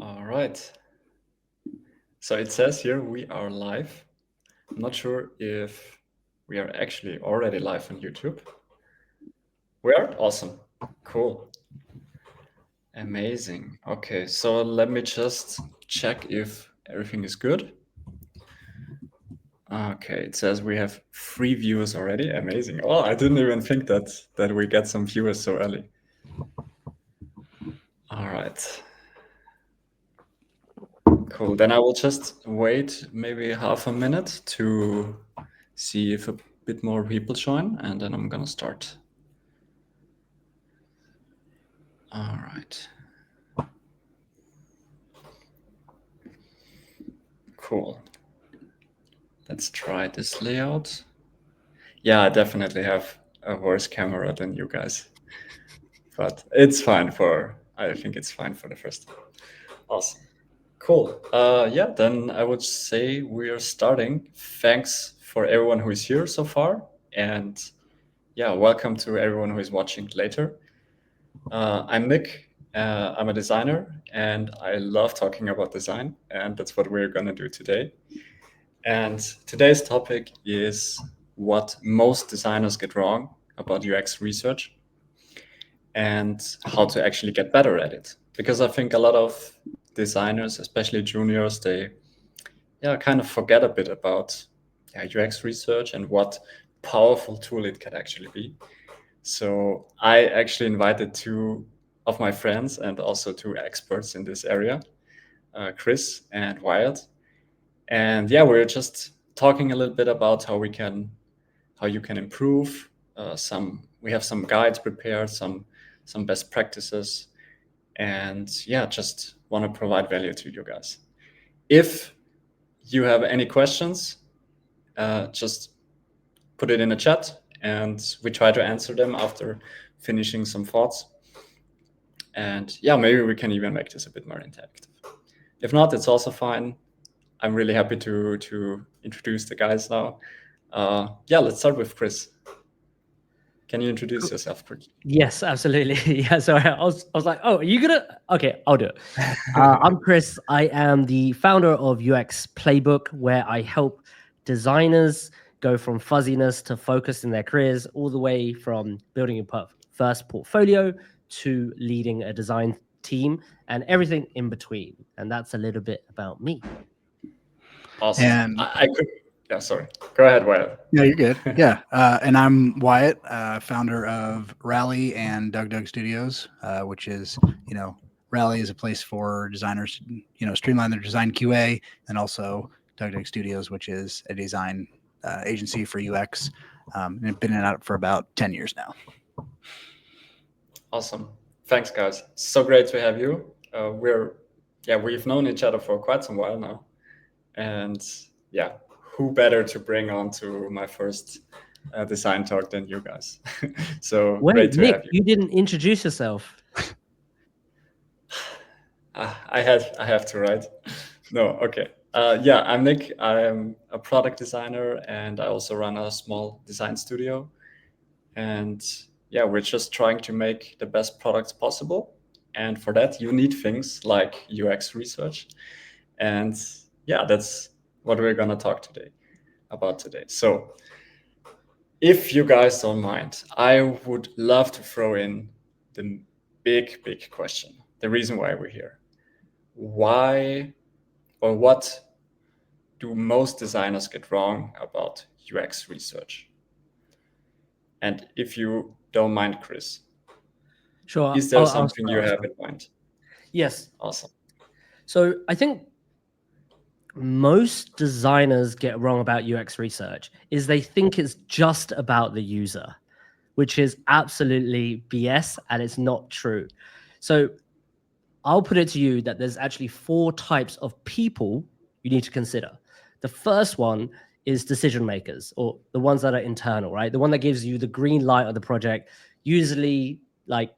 All right. So it says here we are live. I'm not sure if we are actually already live on YouTube. We are? Awesome. Cool. Amazing. Okay, so let me just check if everything is good. Okay, it says we have 3 viewers already. Amazing. Oh, I didn't even think that we get some viewers so early. All right. Cool. Then I will just wait maybe half a minute to see if a bit more people join, and then I'm gonna start. All right. Cool. Let's try this layout. Yeah, I definitely have a worse camera than you guys, but it's fine I think it's fine for the first time. Awesome. Cool. Yeah, then I would say we are starting. Thanks for everyone who is here so far. And yeah, welcome to everyone who is watching later. I'm Nick. I'm a designer and I love talking about design. And that's what we're going to do today. And today's topic is what most designers get wrong about UX research and how to actually get better at it. Because I think a lot of designers, especially juniors, they kind of forget a bit about UX research and what powerful tool it can actually be. So I actually invited 2 of my friends and also 2 experts in this area, Chris and Wyatt. And yeah, we're just talking a little bit about how you can improve. We have some guides prepared, some best practices, and yeah, just want to provide value to you guys. If you have any questions, just put it in the chat, and we try to answer them after finishing some thoughts. And yeah, maybe we can even make this a bit more interactive. If not, it's also fine. I'm really happy to introduce the guys now. Yeah, let's start with Chris. Can you introduce yourself quickly? Yes, absolutely. Yeah, sorry. I was like, oh, are you gonna? Okay, I'll do it. I'm Chris. I am the founder of UX Playbook, where I help designers go from fuzziness to focus in their careers, all the way from building a first portfolio to leading a design team and everything in between. And that's a little bit about me. Awesome. And I could. Yeah, sorry. Go ahead, Wyatt. yeah, you're good. Yeah. And I'm Wyatt, founder of Rally and Doug Studios, which is, Rally is a place for designers, streamline their design QA, and also Doug Studios, which is a design agency for UX. And I've been in it for about 10 years now. Awesome. Thanks, guys. So great to have you. We've known each other for quite some while now. And yeah, who better to bring on to my first design talk than you guys? So Wait, great to Nick, have you. you didn't introduce yourself. I have to, right? No, okay. Yeah, I'm Nick. I am a product designer and I also run a small design studio. And yeah, we're just trying to make the best products possible. And for that, you need things like UX research. And yeah, that's what we're going to talk about today. So if you guys don't mind, I would love to throw in the big question, the reason why we're here. Why or what do most designers get wrong about UX research? And if you don't mind, Chris, Sure. is there I'll something you start. have in mind? Yes. Awesome. So I think most designers get wrong about UX research is they think it's just about the user, which is absolutely BS and it's not true. So I'll put it to you that there's actually 4 types of people you need to consider. The first one is decision makers, or the ones that are internal, right? The one that gives you the green light of the project, usually like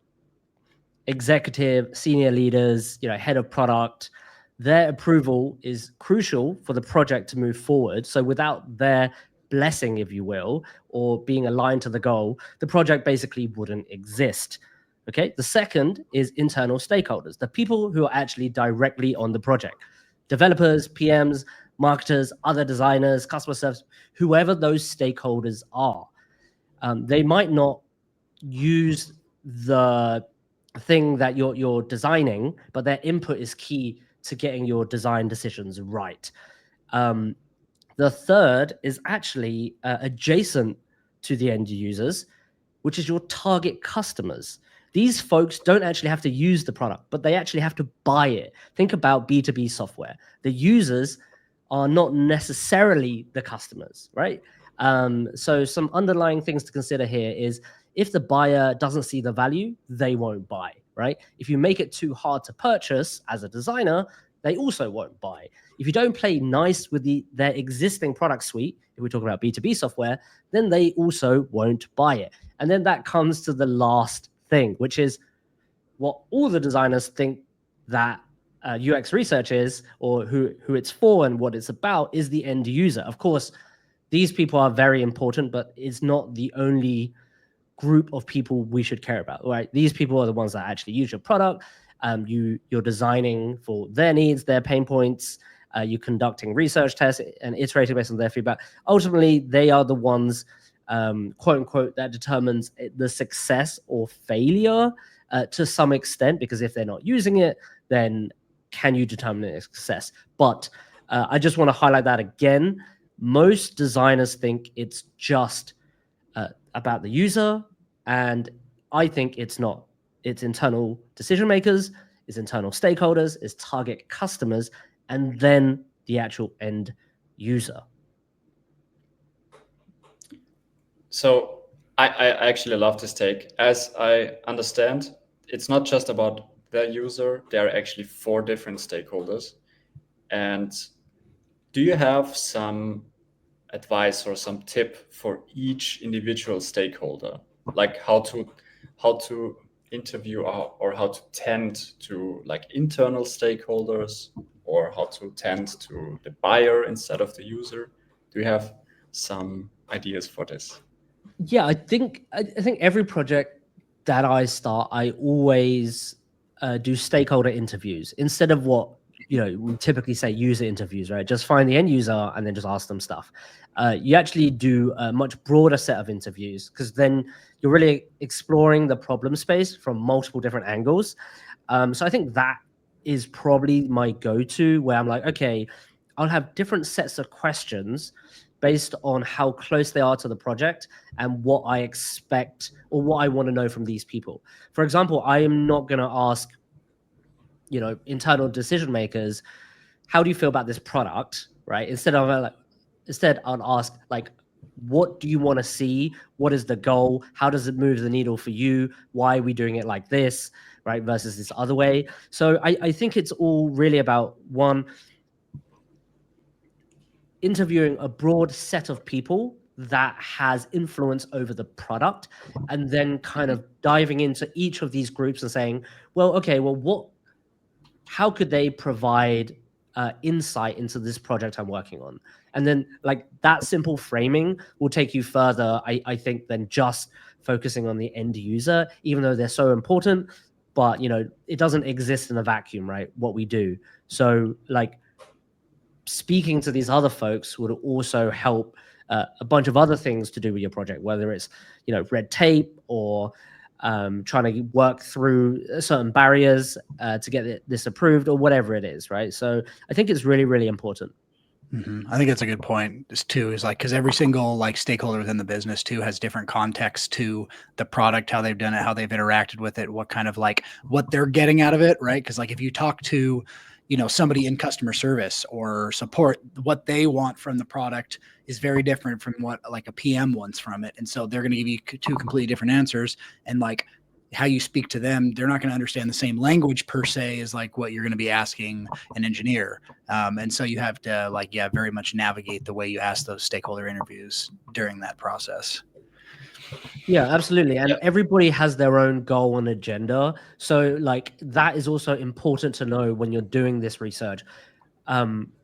executive, senior leaders, head of product. Their approval is crucial for the project to move forward. So without their blessing, if you will, or being aligned to the goal, the project basically wouldn't exist. Okay. The second is internal stakeholders, the people who are actually directly on the project, developers, PMs, marketers, other designers, customer service, whoever those stakeholders are. They might not use the thing that you're designing, but their input is key to getting your design decisions right. The third is actually adjacent to the end users, which is your target customers. These folks don't actually have to use the product, but they actually have to buy it. Think about B2B software. The users are not necessarily the customers, right? So some underlying things to consider here is if the buyer doesn't see the value, they won't buy, right? If you make it too hard to purchase as a designer, they also won't buy. If you don't play nice with their existing product suite, if we're talking about B2B software, then they also won't buy it. And then that comes to the last thing, which is what all the designers think that UX research is, or who it's for and what it's about, is the end user. Of course, these people are very important, but it's not the only group of people we should care about, right? These people are the ones that actually use your product. You're designing for their needs, their pain points. You're conducting research tests and iterating based on their feedback. Ultimately, they are the ones, quote unquote, that determines the success or failure to some extent, because if they're not using it, then can you determine its success? But I just want to highlight that again. Most designers think it's just about the user, and I think it's not. It's internal decision makers, it's internal stakeholders, it's target customers, and then the actual end user. So I actually love this take. As I understand, it's not just about the user. There are actually 4 different stakeholders. And do you have some advice or some tip for each individual stakeholder, like how to interview or how to tend to like internal stakeholders, or how to tend to the buyer instead of the user? Do you have some ideas for this? Yeah, I think every project that I start, I always do stakeholder interviews instead of what we typically say user interviews, right? Just find the end user and then just ask them stuff. You actually do a much broader set of interviews, because then you're really exploring the problem space from multiple different angles. So I think that is probably my go-to, where I'm like, okay, I'll have different sets of questions based on how close they are to the project and what I expect or what I want to know from these people. For example, I am not going to ask, internal decision makers, how do you feel about this product, right? Instead, I'll ask, like, what do you want to see? What is the goal? How does it move the needle for you? Why are we doing it like this, right? Versus this other way. So I think it's all really about, one, interviewing a broad set of people that has influence over the product, and then kind of diving into each of these groups and saying, well, okay, well, how could they provide insight into this project I'm working on? And then like that simple framing will take you further, I think, than just focusing on the end user, even though they're so important. But it doesn't exist in a vacuum, right? What we do. So like speaking to these other folks would also help a bunch of other things to do with your project, whether it's red tape or trying to work through certain barriers to get this approved, or whatever it is, right? So I think it's really, really important. I think that's a good point. Is like, because every single like stakeholder within the business too has different context to the product, how they've done it, how they've interacted with it, what kind of like what they're getting out of it, right? Because like if you talk to somebody in customer service or support, what they want from the product is very different from what like a PM wants from it, and so they're going to give you 2 completely different answers. And like how you speak to them, they're not going to understand the same language per se as like what you're going to be asking an engineer. And so you have to like, very much navigate the way you ask those stakeholder interviews during that process. Yeah, absolutely. And everybody has their own goal and agenda. So like that is also important to know when you're doing this research,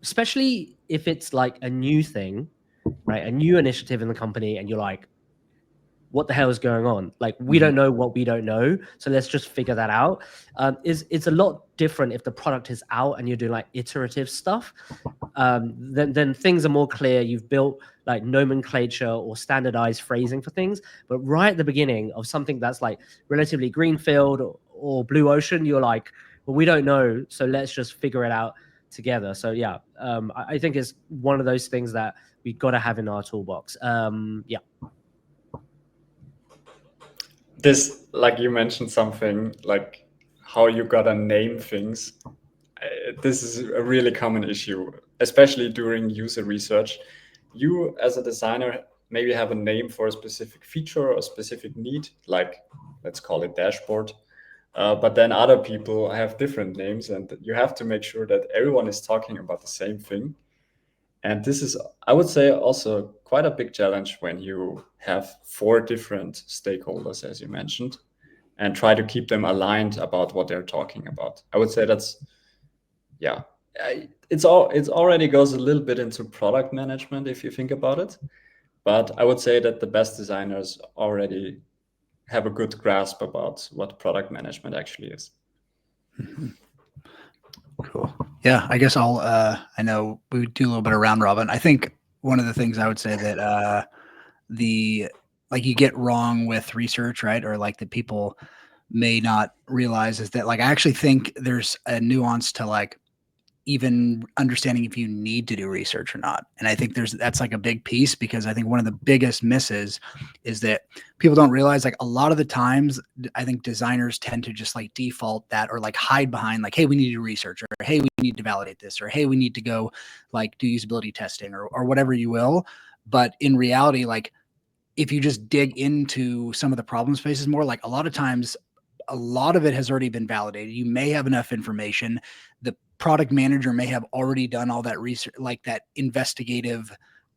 especially if it's like a new thing, right? A new initiative in the company, and you're like, what the hell is going on? Like, we don't know what we don't know, so let's just figure that out. It's a lot different if the product is out and you're doing like iterative stuff. Then things are more clear. You've built like nomenclature or standardized phrasing for things. But right at the beginning of something that's like relatively greenfield or blue ocean, you're like, well, we don't know, so let's just figure it out together. So yeah, I think it's one of those things that we've got to have in our toolbox. Yeah. This, like you mentioned something like how you gotta name things. This is a really common issue, especially during user research. You as a designer maybe have a name for a specific feature or a specific need, like let's call it dashboard. But then other people have different names, and you have to make sure that everyone is talking about the same thing. And this is, I would say, also quite a big challenge when you have 4 different stakeholders, as you mentioned, and try to keep them aligned about what they're talking about. I would say that's, yeah, it already goes a little bit into product management if you think about it. But I would say that the best designers already have a good grasp about what product management actually is. Cool. Yeah, I guess I know we would do a little bit of round robin. I think one of the things I would say that like you get wrong with research, right? Or like that people may not realize is that like, I actually think there's a nuance to like even understanding if you need to do research or not. And I think that's like a big piece, because I think one of the biggest misses is that people don't realize, like, a lot of the times I think designers tend to just like default that, or like hide behind like, hey, we need to do research, or hey, we need to validate this, or hey, we need to go like do usability testing, or whatever you will. But in reality, like, if you just dig into some of the problem spaces more, like a lot of times, a lot of it has already been validated. You may have enough information. The product manager may have already done all that research, like that investigative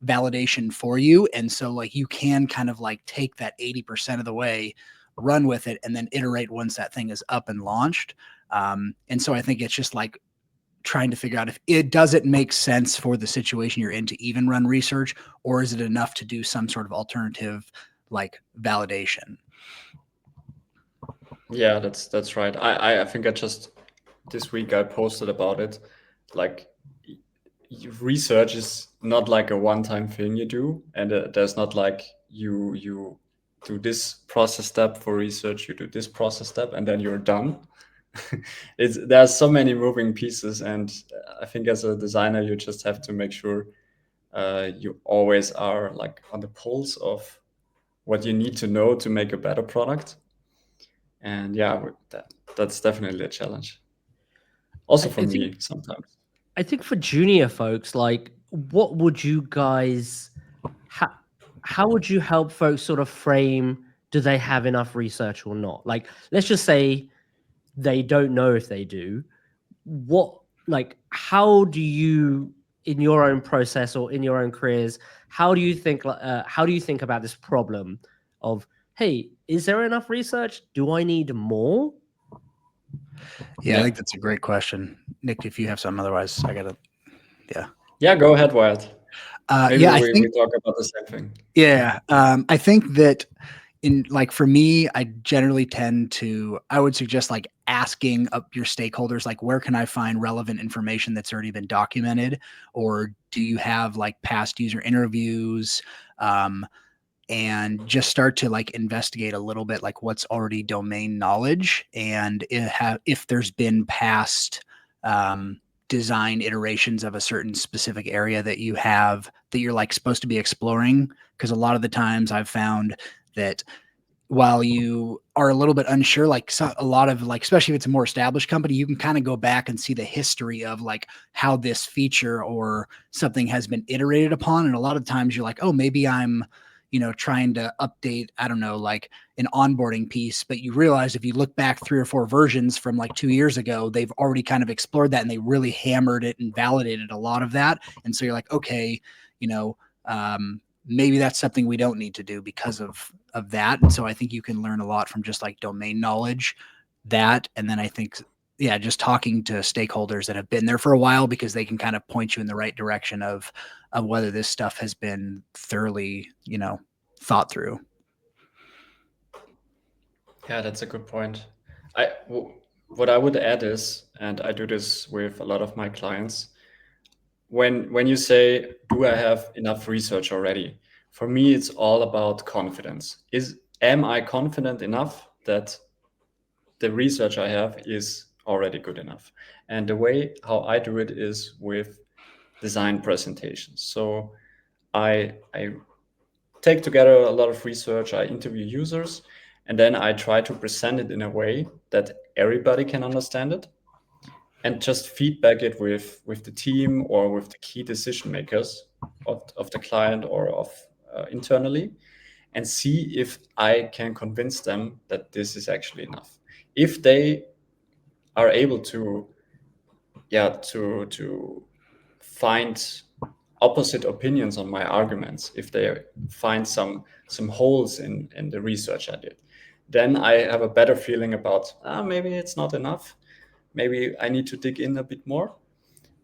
validation for you. And so like you can kind of like take that 80% of the way, run with it, and then iterate once that thing is up and launched. And so I think it's just like trying to figure out if it doesn't make sense for the situation you're in to even run research, or is it enough to do some sort of alternative like validation? Yeah, that's right. I think this week I posted about it. Like, research is not like a one-time thing you do, and there's not like you do this process step for research, you do this process step, and then you're done. There's so many moving pieces, and I think as a designer you just have to make sure you always are like on the pulse of what you need to know to make a better product. And yeah, that's definitely a challenge. Also for me sometimes. I think for junior folks, like, what would you guys, how would you help folks sort of frame, do they have enough research or not? Like, let's just say they don't know if they do. How do you, in your own process or in your own careers, how do you think about this problem of, hey, is there enough research? Do I need more? Yeah, I think that's a great question. Nick, if you have something, otherwise I gotta, Yeah, go ahead, Wyatt. Maybe we talk about the same thing. Yeah. I think that for me, I generally I would suggest like asking up your stakeholders, like, where can I find relevant information that's already been documented? Or do you have like past user interviews? And just start to like investigate a little bit, like what's already domain knowledge, and if there's been past design iterations of a certain specific area that you're like supposed to be exploring. Because a lot of the times I've found that while you are a little bit unsure, like a lot of like, especially if it's a more established company, you can kind of go back and see the history of like how this feature or something has been iterated upon. And a lot of times you're like, oh, maybe I'm, trying to update, I don't know, like an onboarding piece, but you realize if you look back 3 or 4 versions from like 2 years ago, they've already kind of explored that and they really hammered it and validated a lot of that. And so you're like, okay, maybe that's something we don't need to do because of that. And so I think you can learn a lot from just like domain knowledge, that. And then I think, yeah, just talking to stakeholders that have been there for a while, because they can kind of point you in the right direction of whether this stuff has been thoroughly, thought through. Yeah, that's a good point. What I would add is, and I do this with a lot of my clients, when you say, do I have enough research already? For me, it's all about confidence. Am I confident enough that the research I have is already good enough? And the way how I do it is with design presentations. So I take together a lot of research, I interview users, and then I try to present it in a way that everybody can understand it, and just feedback it with the team or with the key decision makers of the client or of internally, and see if I can convince them that this is actually enough. If they are able to, yeah, to find opposite opinions on my arguments, if they find some holes in the research I did, then I have a better feeling about maybe it's not enough. Maybe I need to dig in a bit more.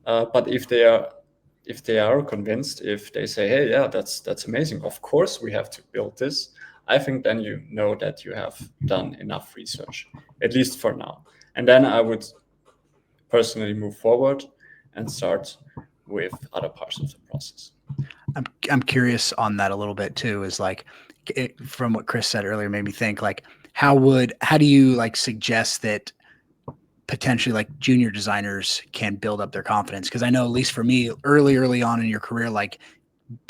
But if they are convinced, if they say, hey, yeah, that's amazing, of course we have to build this, I think then you know that you have done enough research, at least for now. And then I would personally move forward and start with other parts of the process. I'm curious on that a little bit too. Is like from what Chris said earlier made me think like how do you like suggest that potentially like junior designers can build up their confidence? Because I know at least for me early on in your career, like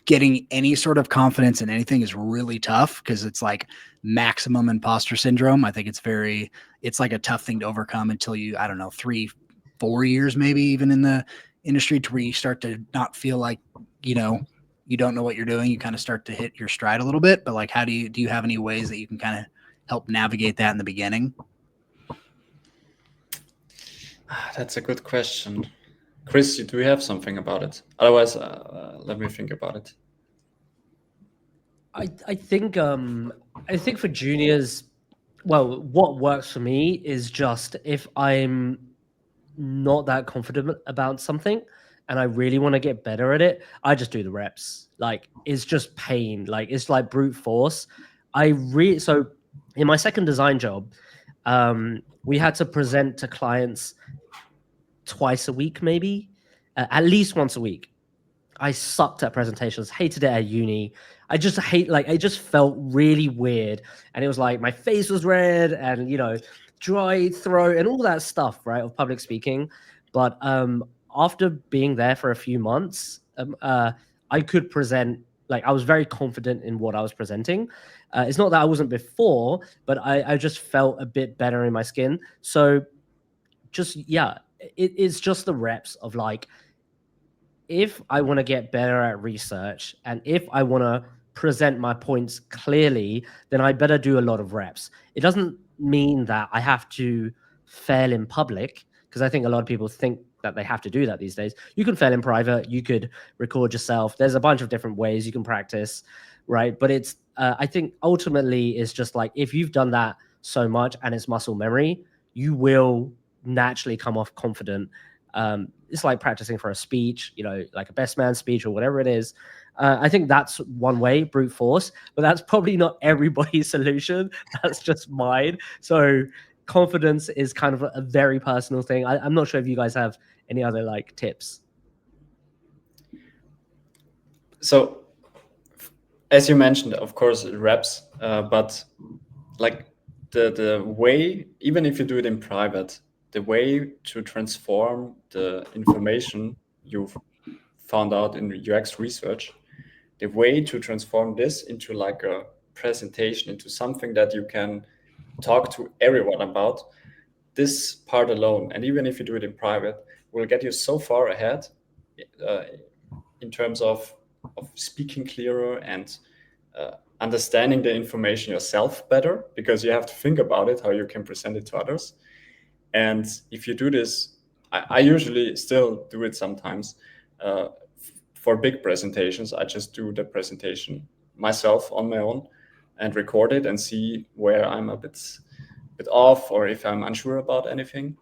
getting any sort of confidence in anything is really tough because it's like maximum imposter syndrome. I think it's like a tough thing to overcome until you, I don't know, 3-4 years maybe even in the industry to where you start to not feel like, you don't know what you're doing. You kind of start to hit your stride a little bit. But like, do you have any ways that you can kind of help navigate that in the beginning? That's a good question. Chris, do you have something about it? Otherwise, let me think about it. I think for juniors, well, what works for me is just if I'm not that confident about something and I really want to get better at it, I just do the reps. Like it's just pain. Like it's like brute force. So in my second design job, we had to present to clients twice a week, maybe at least once a week. I sucked at presentations, hated it at uni. I just it just felt really weird. And it was like my face was red and, dry throat and all that stuff, right, of public speaking. But after being there for a few months, I could present, like I was very confident in what I was presenting. It's not that I wasn't before, but I just felt a bit better in my skin. So just, yeah, it's just the reps of like, if I want to get better at research and if I want to present my points clearly, then I better do a lot of reps. It doesn't mean that I have to fail in public, because I think a lot of people think that they have to do that these days. You can fail in private, you could record yourself. There's a bunch of different ways you can practice, right? But it's, I think ultimately it's just like, if you've done that so much and it's muscle memory, you will naturally come off confident. It's like practicing for a speech, like a best man speech or whatever it is. I think that's one way, brute force, but that's probably not everybody's solution. That's just mine. So confidence is kind of a very personal thing. I'm not sure if you guys have any other like tips. So, as you mentioned, of course, reps, but like the way, even if you do it in private, the way to transform the information you've found out in UX research, the way to transform this into like a presentation, into something that you can talk to everyone about, this part alone, and even if you do it in private, will get you so far ahead uh, in terms of speaking clearer and understanding the information yourself better, because you have to think about it, how you can present it to others. And if you do this, I usually still do it sometimes. For big presentations, I just do the presentation myself on my own and record it and see where I'm a bit off or if I'm unsure about anything.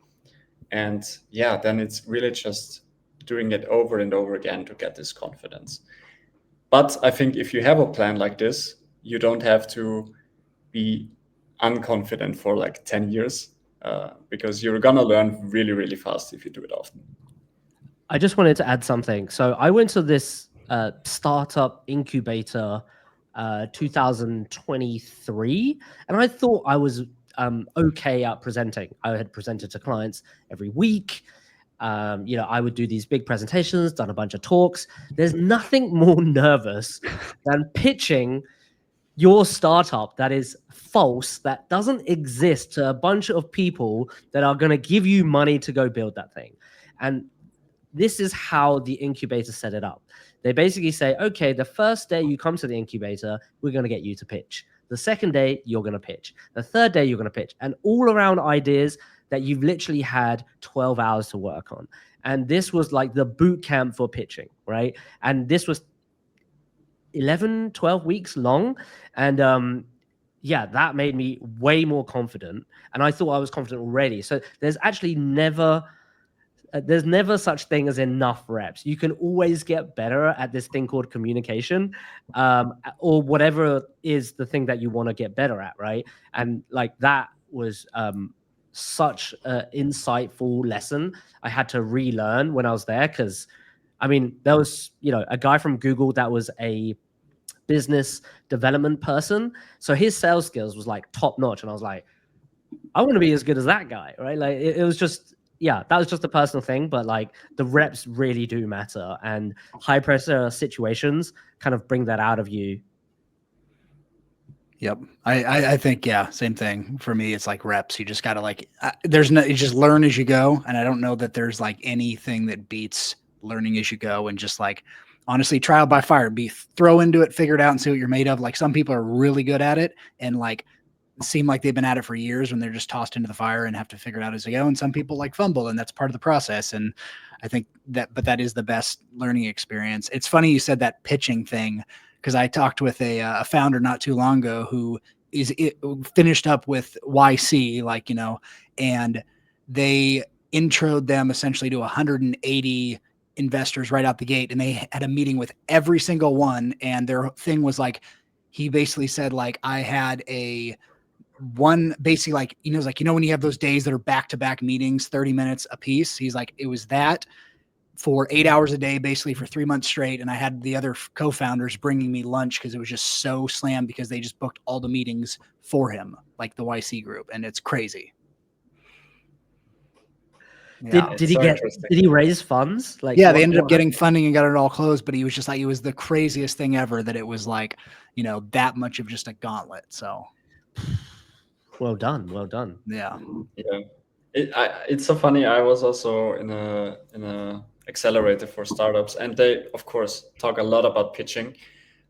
And yeah, then it's really just doing it over and over again to get this confidence. But I think if you have a plan like this, you don't have to be unconfident for like 10 years because you're gonna learn really, really fast if you do it often. I just wanted to add something. So I went to this startup incubator 2023, and I thought I was okay at presenting. I had presented to clients every week. I would do these big presentations, done a bunch of talks. There's nothing more nervous than pitching your startup that is false, that doesn't exist, to a bunch of people that are going to give you money to go build that thing. And this is how the incubator set it up. They basically say, okay, the first day you come to the incubator, we're going to get you to pitch. The second day, you're going to pitch. The third day, you're going to pitch. And all around ideas that you've literally had 12 hours to work on. And this was like the boot camp for pitching, right? And this was 11, 12 weeks long. And that made me way more confident. And I thought I was confident already. So there's actually never such thing as enough reps. You can always get better at this thing called communication, or whatever is the thing that you want to get better at, right? And like that was such an insightful lesson I had to relearn when I was there, because I mean, there was a guy from Google that was a business development person, so his sales skills was like top notch, and I was like, I want to be as good as that guy, right? Like it was just, that was just a personal thing, but like the reps really do matter, and high pressure situations kind of bring that out of you. Yep. I think, same thing for me. It's like reps. You just got to you just learn as you go. And I don't know that there's like anything that beats learning as you go, and just like, honestly, trial by fire, throw into it, figure it out and see what you're made of. Like some people are really good at it and like seem like they've been at it for years when they're just tossed into the fire and have to figure it out as they go. And some people like fumble, and that's part of the process. And I think that is the best learning experience. It's funny you said that pitching thing, because I talked with a founder not too long ago who finished up with YC, and they introed them essentially to 180 investors right out the gate. And they had a meeting with every single one. And their thing was like, he basically said, like, I had one basically like, when you have those days that are back-to-back meetings, 30 minutes a piece, he's like, it was that for 8 hours a day, basically for 3 months straight. And I had the other co-founders bringing me lunch because it was just so slammed, because they just booked all the meetings for him, like the YC group. And it's crazy. Yeah. Did he raise funds? Like, they ended up getting funding and got it all closed, but he was just like, it was the craziest thing ever, that it was like, that much of just a gauntlet. So well done. Yeah. It's so funny. I was also in a accelerator for startups, and they of course talk a lot about pitching,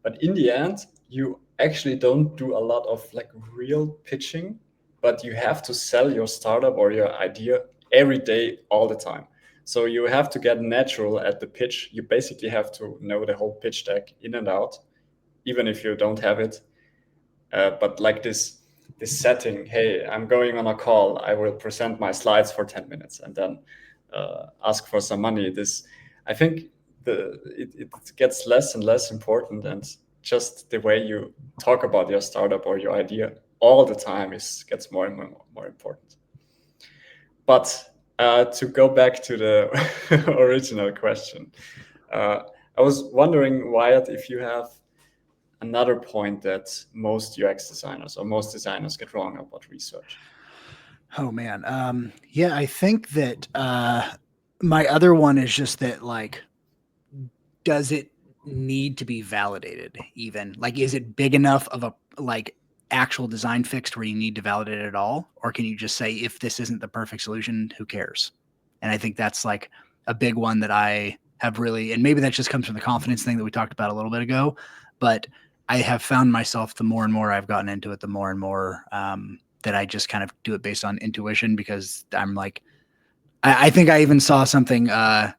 but in the end you actually don't do a lot of like real pitching, but you have to sell your startup or your idea every day, all the time. So you have to get natural at the pitch. You basically have to know the whole pitch deck in and out, even if you don't have it. But like this setting, hey, I'm going on a call, I will present my slides for 10 minutes and then ask for some money. I think it gets less and less important, and just the way you talk about your startup or your idea all the time gets more and more important. But to go back to the original question, I was wondering, Wyatt, if you have another point that most UX designers or most designers get wrong about research. Oh man. I think that my other one is just that, like, does it need to be validated even? Like, is it big enough of a like actual design fix where you need to validate it at all? Or can you just say, if this isn't the perfect solution, who cares? And I think that's like a big one that I have really, and maybe that just comes from the confidence thing that we talked about a little bit ago, but I have found myself, the more and more I've gotten into it, the more and more that I just kind of do it based on intuition, because I'm like, I think I even saw something, I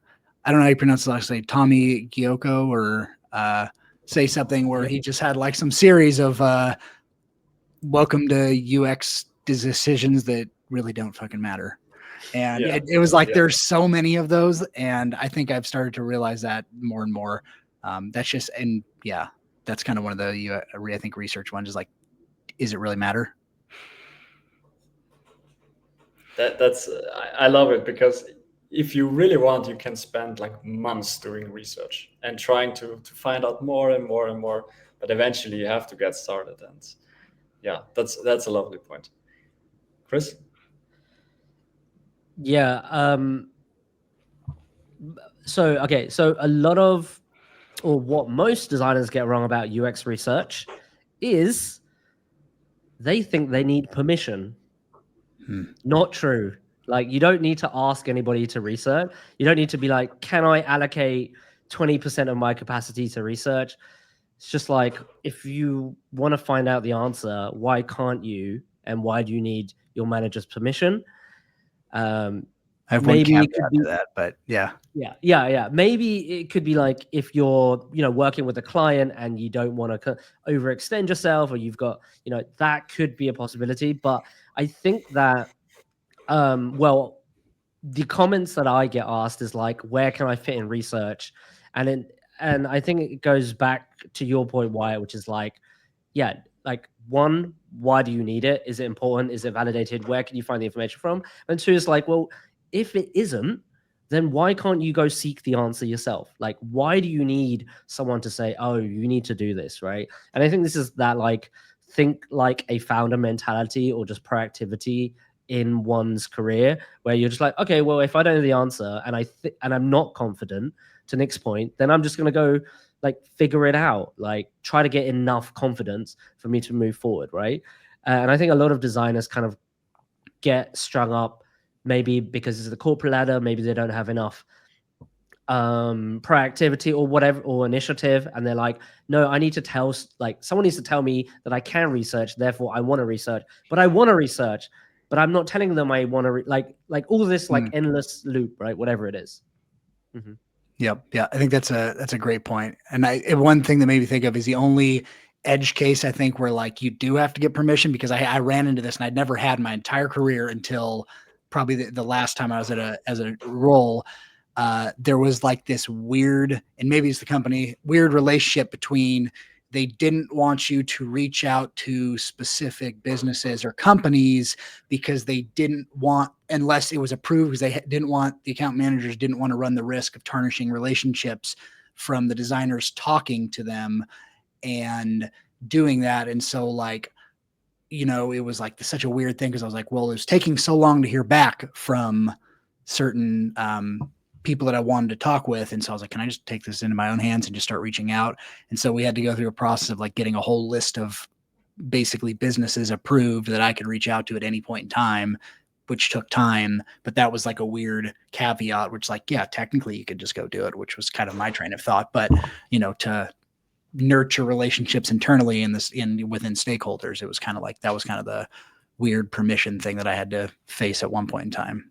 don't know how you pronounce it, last name, Tommy Gyoko, or say something where he just had like some series of welcome to UX decisions that really don't fucking matter. And it was like, there's so many of those. And I think I've started to realize that more and more. That's just, and that's kind of one of the, I think research ones is like, is it really matter? That's I love it, because if you really want, you can spend like months doing research and trying to find out more and more and more. But eventually, you have to get started, and yeah, that's a lovely point. Chris? Yeah. So okay. So a lot of, or what most designers get wrong about UX research is they think they need permission. Not true. Like, you don't need to ask anybody to research. You don't need to be like, can I allocate 20% of my capacity to research? It's just like, if you want to find out the answer, why can't you? And why do you need your manager's permission? I have one Maybe caveat it could be, to that, but yeah. yeah. Maybe it could be like, if you're, working with a client and you don't want to overextend yourself, or you've got, that could be a possibility. But I think that, well, the comments that I get asked is like, where can I fit in research? And I think it goes back to your point, Wyatt, which is like, yeah, like, one, why do you need it? Is it important? Is it validated? Where can you find the information from? And two is like, well, if it isn't, then why can't you go seek the answer yourself? Like, why do you need someone to say, oh, you need to do this, right? And I think this is that, like, think like a founder mentality, or just proactivity in one's career, where you're just like, okay, well, if I don't know the answer, and and I'm not confident, to Nick's point, then I'm just going to go, like, figure it out, like, try to get enough confidence for me to move forward, right? And I think a lot of designers kind of get strung up, maybe because it's the corporate ladder, maybe they don't have enough proactivity or whatever, or initiative, and they're like, no, I need to tell, like, someone needs to tell me that I can research, therefore I want to research, but I want to research, but I'm not telling them I want to like all this, like, endless loop, right? Whatever it is. Yep. Yeah. I think that's a great point. And one thing that made me think of is the only edge case, I think, where like you do have to get permission, because I ran into this and I'd never had my entire career until probably the last time I was as a role. There was like this weird, and maybe it's the company, weird relationship between, they didn't want you to reach out to specific businesses or companies because they didn't want, unless it was approved, because they didn't want, the account managers didn't want to run the risk of tarnishing relationships from the designers talking to them and doing that. And so like, it was like such a weird thing, because I was like, well, it was taking so long to hear back from certain people that I wanted to talk with. And so I was like, can I just take this into my own hands and just start reaching out? And so we had to go through a process of like getting a whole list of basically businesses approved that I could reach out to at any point in time, which took time. But that was like a weird caveat, which, like, yeah, technically you could just go do it, which was kind of my train of thought. But, to nurture relationships internally within stakeholders, it was kind of like, that was kind of the weird permission thing that I had to face at one point in time.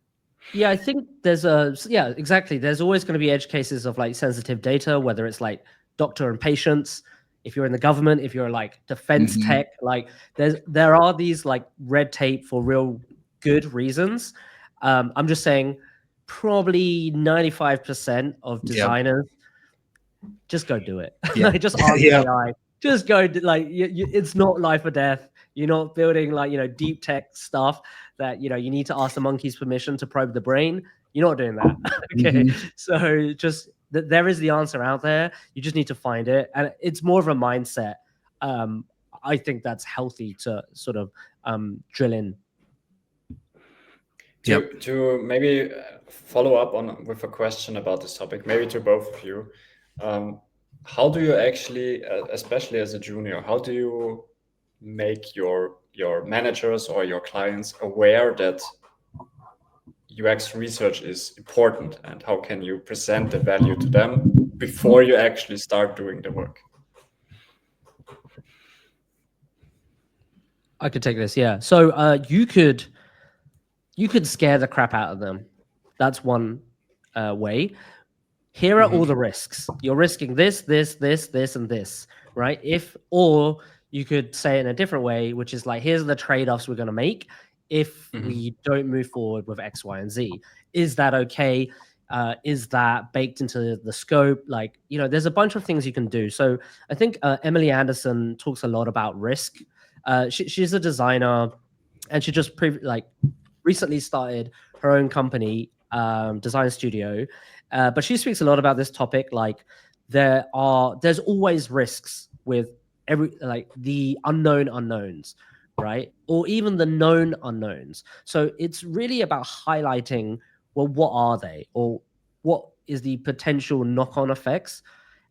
Yeah, I think exactly. There's always going to be edge cases of like sensitive data, whether it's like doctor and patients, if you're in the government, if you're like defense tech, like there are these like red tape for real good reasons. I'm just saying, probably 95% of designers just go do it. Like, just ask AI. Just go like, it's not life or death. You're not building like, deep tech stuff that, you need to ask the monkey's permission to probe the brain. You're not doing that. Okay. So just there is the answer out there. You just need to find it. And it's more of a mindset. I think that's healthy to sort of drill in. To maybe follow up on with a question about this topic, maybe to both of you. How do you actually, especially as a junior, how do you make your managers or your clients aware that UX research is important, and how can you present the value to them before you actually start doing the work? I could take this. Yeah. So you could scare the crap out of them. That's one way. Here are all the risks. You're risking this, this, this, this, and this, right? Or you could say it in a different way, which is like, here's the trade-offs we're going to make if we don't move forward with X, Y, and Z. Is that okay? Is that baked into the scope? Like, there's a bunch of things you can do. So I think Emily Anderson talks a lot about risk. She's a designer, and she just recently started her own company, design studio, but she speaks a lot about this topic. Like there's always risks with like the unknown unknowns, right? Or even the known unknowns. So it's really about highlighting, well, what are they, or what is the potential knock-on effects,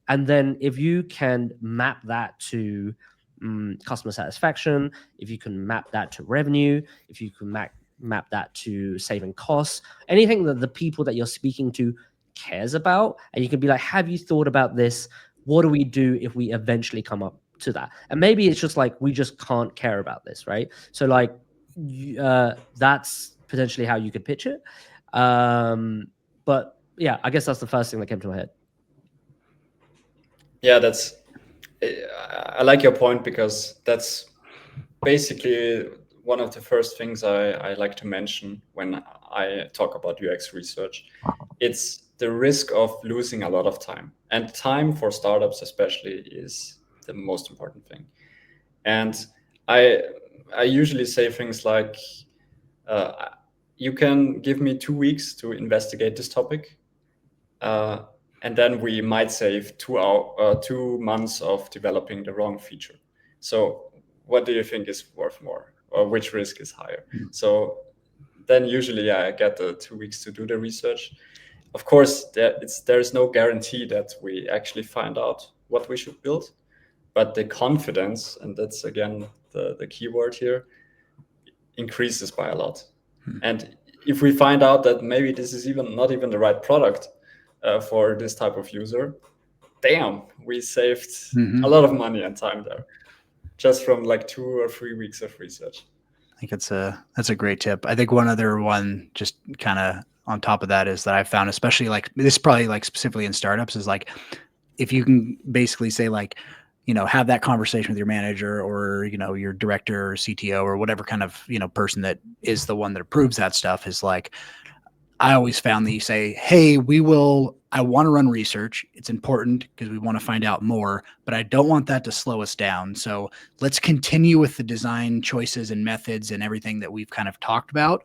and then if you can map that to customer satisfaction, if you can map that to revenue, if you can map that to saving costs, anything that the people that you're speaking to cares about, and you can be like, have you thought about this? What do we do if we eventually come up to that? And maybe it's just like, we just can't care about this, right? So like, that's potentially how you could pitch it. But yeah, I guess that's the first thing that came to my head. Yeah, I like your point, because that's basically one of the first things I like to mention when I talk about UX research. It's the risk of losing a lot of time, and time for startups especially is the most important thing. And I usually say things like, you can give me 2 weeks to investigate this topic, and then we might save 2 months of developing the wrong feature. So what do you think is worth more, or which risk is higher? So then usually I get the 2 weeks to do the research. Of course, there's no guarantee that we actually find out what we should build, but the confidence, and that's again the key word here, increases by a lot. And if we find out that maybe this is not even the right product for this type of user, damn, we saved a lot of money and time there, just from like 2 or 3 weeks of research. I think that's a great tip. I think one other one, just kind of on top of that, is that I found, especially like this, probably like specifically in startups, is like, if you can basically say like, have that conversation with your manager, or, your director or CTO or whatever kind of, person that is the one that approves that stuff, is like, I always found that you say, hey, I want to run research. It's important because we want to find out more, but I don't want that to slow us down. So let's continue with the design choices and methods and everything that we've kind of talked about.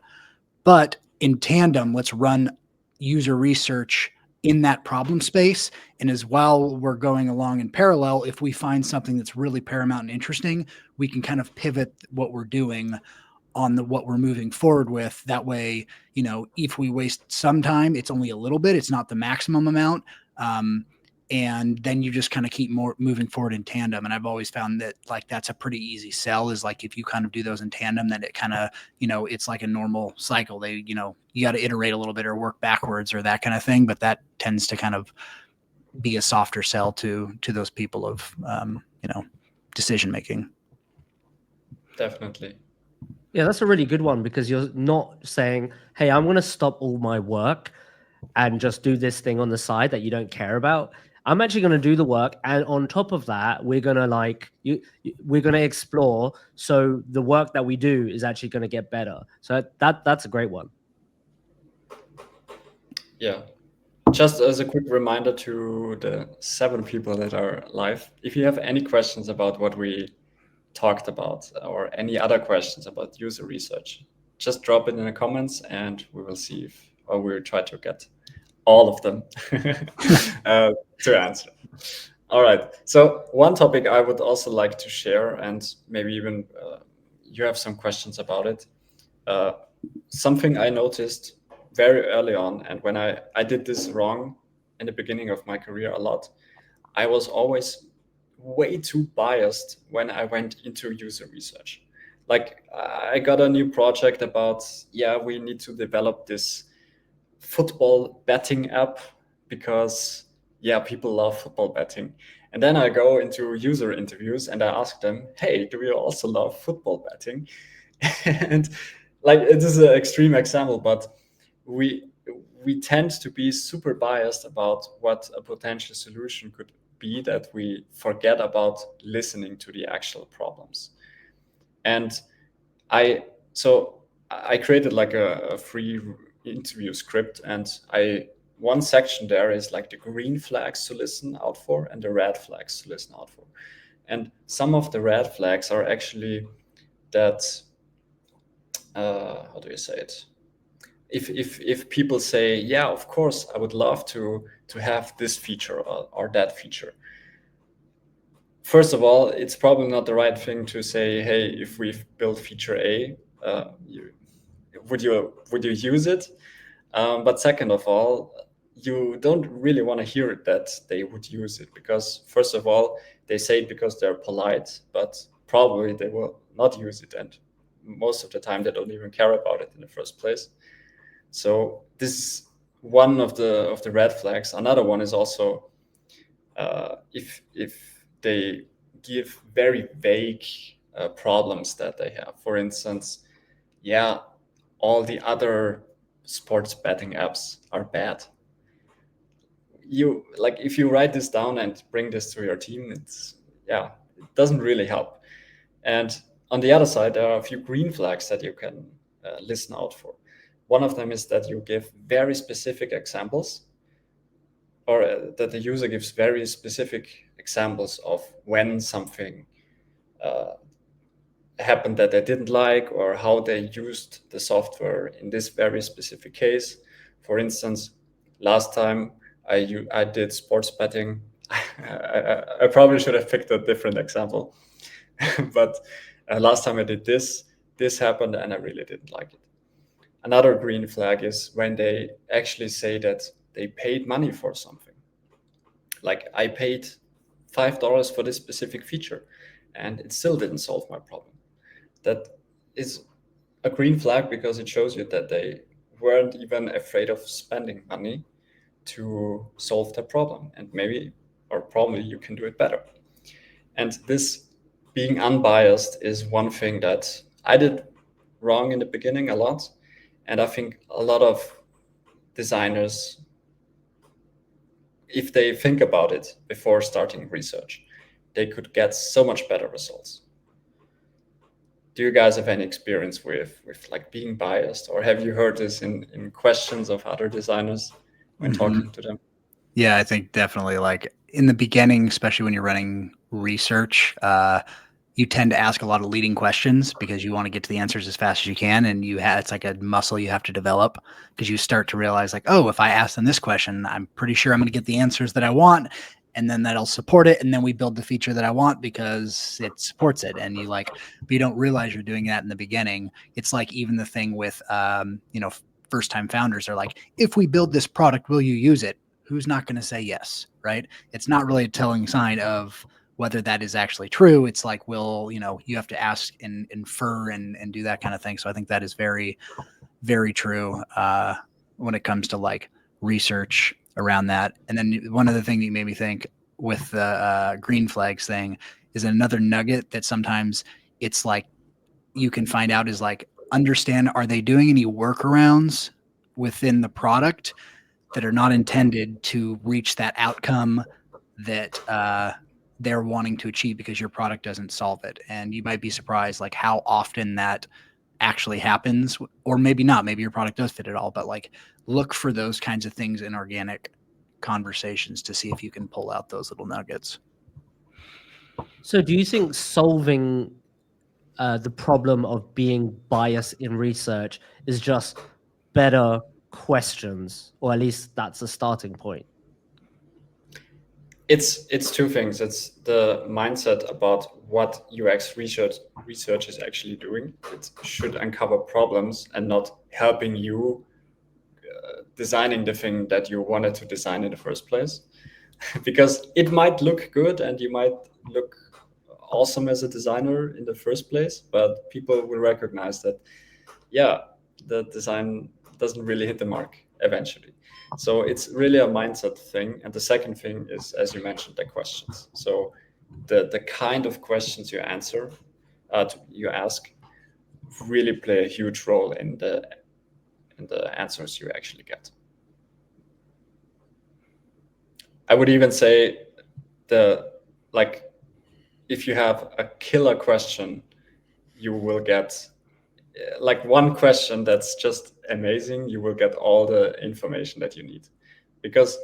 But in tandem, let's run user research in that problem space. And as while we're going along in parallel, if we find something that's really paramount and interesting, we can kind of pivot what we're doing on what we're moving forward with. That way, if we waste some time, it's only a little bit, it's not the maximum amount. And then you just kind of keep moving forward in tandem. And I've always found that like, that's a pretty easy sell, is like, if you kind of do those in tandem, then it kind of, it's like a normal cycle. You got to iterate a little bit or work backwards or that kind of thing. But that tends to kind of be a softer sell to those people of, decision making. Definitely. Yeah, that's a really good one, because you're not saying, hey, I'm going to stop all my work and just do this thing on the side that you don't care about. I'm actually going to do the work, and on top of that, we're going to we're going to explore, so the work that we do is actually going to get better. So that's a great one. Yeah. Just as a quick reminder to the 7 people that are live, if you have any questions about what we talked about, or any other questions about user research, just drop it in the comments and we will see we'll try to get all of them to answer. All right. So one topic I would also like to share, and maybe even you have some questions about it. Something I noticed very early on, and when I did this wrong in the beginning of my career a lot, I was always way too biased when I went into user research. Like, I got a new project about, we need to develop this football betting app because people love football betting. And then I go into user interviews and I ask them, hey, do you also love football betting? And like, it is an extreme example, but we tend to be super biased about what a potential solution could be, that we forget about listening to the actual problems. And I created like a free interview script, and one section there is like the green flags to listen out for and the red flags to listen out for. And some of the red flags are actually that how do you say it? If people say, yeah, of course, I would love to have this feature or that feature. First of all, it's probably not the right thing to say, hey, if we've built feature A, would you use it? But second of all, you don't really want to hear that they would use it, because first of all, they say it because they're polite, but probably they will not use it, and most of the time they don't even care about it in the first place. So this is one of the red flags. Another one is also if they give very vague problems that they have. For instance, yeah, all the other sports betting apps are bad. You like, if you write this down and bring this to your team, it doesn't really help. And on the other side, there are a few green flags that you can listen out for. One of them is that you give very specific examples, or that the user gives very specific examples of when something happened that they didn't like, or how they used the software in this very specific case. For instance, last time I did sports betting. I probably should have picked a different example, but last time I did this happened and I really didn't like it. Another green flag is when they actually say that they paid money for something. Like, I paid $5 for this specific feature and it still didn't solve my problem. That is a green flag, because it shows you that they weren't even afraid of spending money to solve the problem, and maybe, or probably, you can do it better. And this being unbiased is one thing that I did wrong in the beginning a lot, and I think a lot of designers, if they think about it before starting research, they could get so much better results. Do you guys have any experience with like being biased, or have you heard this in questions of other designers when talking to them? Yeah, I think definitely, like in the beginning, especially when you're running research, you tend to ask a lot of leading questions because you want to get to the answers as fast as you can. And it's like a muscle you have to develop, because you start to realize, like, oh, if I ask them this question, I'm pretty sure I'm going to get the answers that I want. And then that'll support it. And then we build the feature that I want because it supports it. And but you don't realize you're doing that in the beginning. It's like even the thing with, first time founders are like, if we build this product, will you use it? Who's not going to say yes, right? It's not really a telling sign of whether that is actually true. It's like, you have to ask and infer and do that kind of thing. So I think that is very, very true when it comes to like research around that. And then one other thing that you made me think with the green flags thing is another nugget that sometimes it's like you can find out is like, understand, are they doing any workarounds within the product that are not intended to reach that outcome that they're wanting to achieve, because your product doesn't solve it. And you might be surprised like how often that actually happens, or maybe not. Maybe your product does fit it all, but like look for those kinds of things in organic conversations to see if you can pull out those little nuggets. So do you think solving the problem of being biased in research is just better questions, or at least that's a starting point? It's two things. It's the mindset about what UX research is actually doing. It should uncover problems and not helping you designing the thing that you wanted to design in the first place. Because it might look good and you might look awesome as a designer in the first place, but people will recognize that, yeah, the design doesn't really hit the mark eventually. So it's really a mindset thing. And the second thing is, as you mentioned, the questions. So the kind of questions you you ask really play a huge role in the answers you actually get. I would even say if you have a killer question, you will get like one question that's just amazing. You will get all the information that you need. Because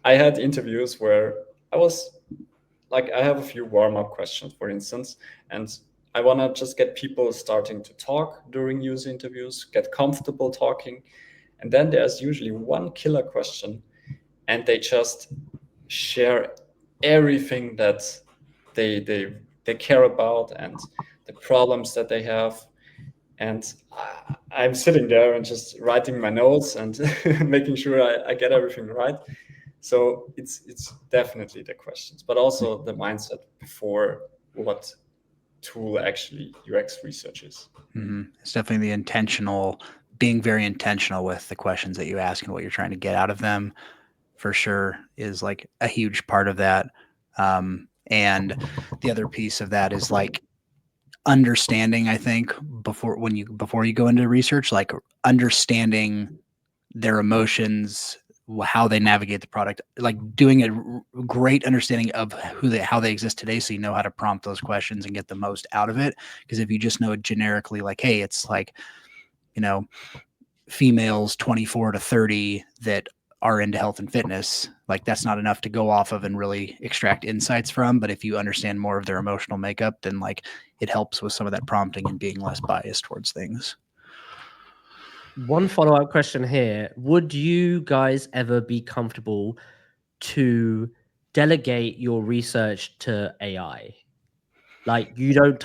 I had interviews where I was like, I have a few warm-up questions, for instance, and I want to just get people starting to talk during user interviews, get comfortable talking. And then there's usually one killer question, and they just share everything that they care about and the problems that they have. And I'm sitting there and just writing my notes and making sure I get everything right. So it's definitely the questions, but also the mindset before what tool actually UX research is. It's definitely the intentional, being very intentional with the questions that you ask and what you're trying to get out of them, for sure, is like a huge part of that. And the other piece of that is like understanding, I think, before you go into research, like understanding their emotions, how they navigate the product, like doing a great understanding of how they exist today, so you know how to prompt those questions and get the most out of it. Because if you just know it generically, like, hey, it's like, you know, females 24 to 30 that are into health and fitness, like that's not enough to go off of and really extract insights from. But if you understand more of their emotional makeup, then like it helps with some of that prompting and being less biased towards things. One follow-up question here. Would you guys ever be comfortable to delegate your research to AI? Like you don't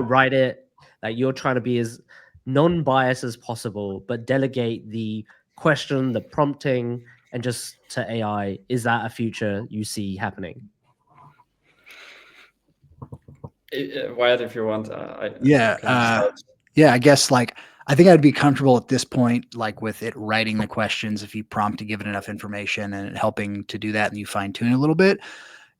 write it, like you're trying to be as non-biased as possible, but delegate the question, the prompting, and just to AI. Is that a future you see happening? Wyatt, if you want, Yeah. can start. Yeah, I guess like I think I'd be comfortable at this point, like with it writing the questions, if you prompt to give it enough information and helping to do that and you fine tune a little bit.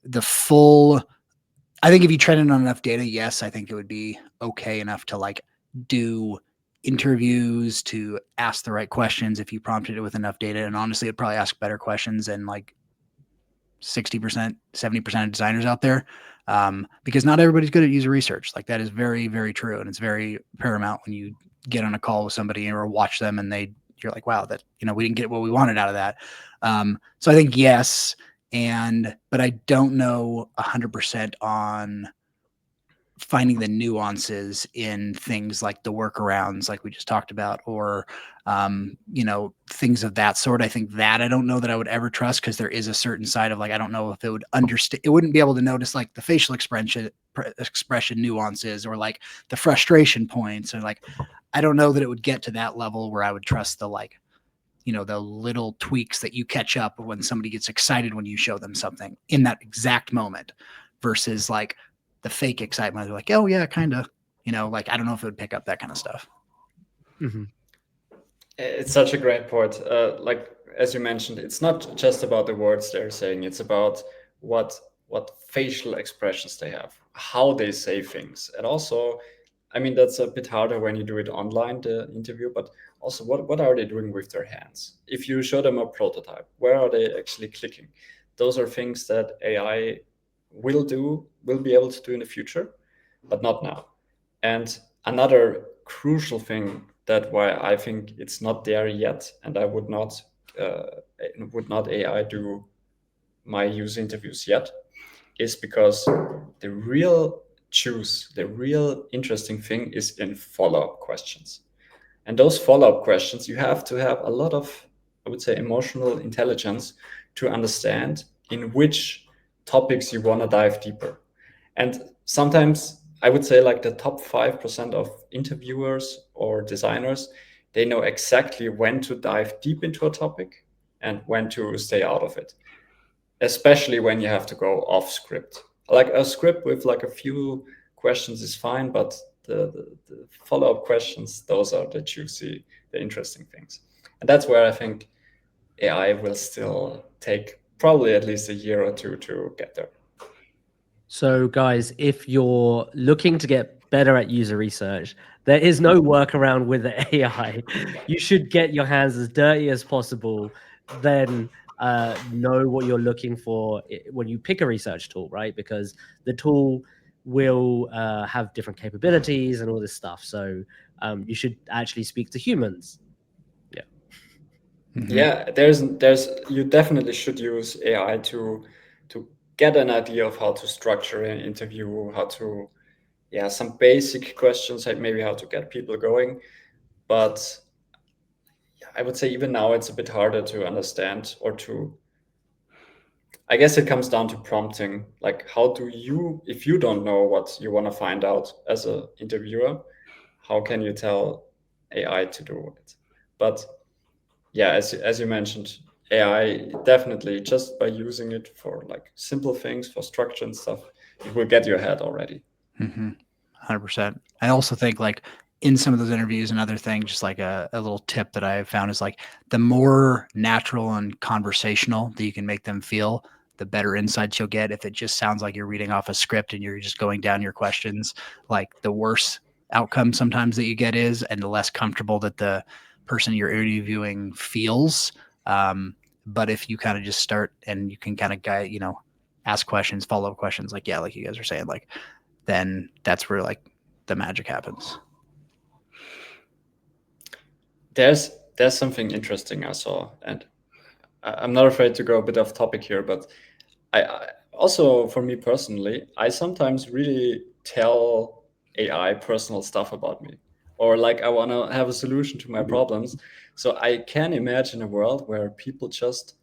I think if you train it on enough data, yes, I think it would be okay enough to like do interviews, to ask the right questions if you prompted it with enough data. And honestly, it'd probably ask better questions than like 60%, 70% of designers out there. Because not everybody's good at user research. Like that is very, very true. And it's very paramount when you get on a call with somebody or watch them and you're like, wow, that, we didn't get what we wanted out of that. So I think yes. But I don't know 100% on finding the nuances in things like the workarounds, like we just talked about, or things of that sort. I think that I don't know that I would ever trust, because there is a certain side of like I don't know if it would understand. It wouldn't be able to notice like the facial expression nuances or like the frustration points, or like I don't know that it would get to that level where I would trust the like the little tweaks that you catch up when somebody gets excited when you show them something in that exact moment, versus like the fake excitement. They're like, oh yeah, kind of, like I don't know if it would pick up that kind of stuff. Mm-hmm. It's such a great point. Like as you mentioned, it's not just about the words they're saying. It's about what facial expressions they have, how they say things, and also, I mean, that's a bit harder when you do it online, the interview. But also, what are they doing with their hands? If you show them a prototype, where are they actually clicking? Those are things that AI will be able to do in the future, but not now. And another crucial thing that why I think it's not there yet, and I would not AI do my user interviews yet, is because the real interesting thing is in follow-up questions. And those follow-up questions, you have to have a lot of, I would say, emotional intelligence to understand in which topics you want to dive deeper. And sometimes I would say like the top 5% of interviewers or designers, they know exactly when to dive deep into a topic and when to stay out of it, especially when you have to go off script. Like a script with like a few questions is fine, but the follow-up questions, those are the juicy, the interesting things. And that's where I think AI will still take probably at least a year or two to get there. So, guys, if you're looking to get better at user research, there is no workaround with the AI. You should get your hands as dirty as possible, then know what you're looking for when you pick a research tool, right? Because the tool will have different capabilities and all this stuff. So you should actually speak to humans. Yeah. Mm-hmm. Yeah, you definitely should use AI to get an idea of how to structure an interview, how to yeah, some basic questions, like maybe how to get people going. But I would say even now it's a bit harder to understand or to, I guess it comes down to prompting. Like, how do you, if you don't know what you want to find out as an interviewer, how can you tell AI to do it? But yeah, as you mentioned, AI definitely, just by using it for like simple things, for structure and stuff, it will get you ahead already. 100%. I also think like in some of those interviews and other things, just like a little tip that I have found is like the more natural and conversational that you can make them feel, the better insights you'll get. If it just sounds like you're reading off a script and you're just going down your questions, like the worse outcome sometimes that you get is, and the less comfortable that the person you're interviewing feels. But if you kind of just start and you can kind of guide, ask questions, follow-up questions, like, yeah, like you guys are saying, like, then that's where like the magic happens. There's something interesting I saw, and I'm not afraid to go a bit off topic here, but I also, for me personally, I sometimes really tell AI personal stuff about me, or like I want to have a solution to my problems. So I can imagine a world where people just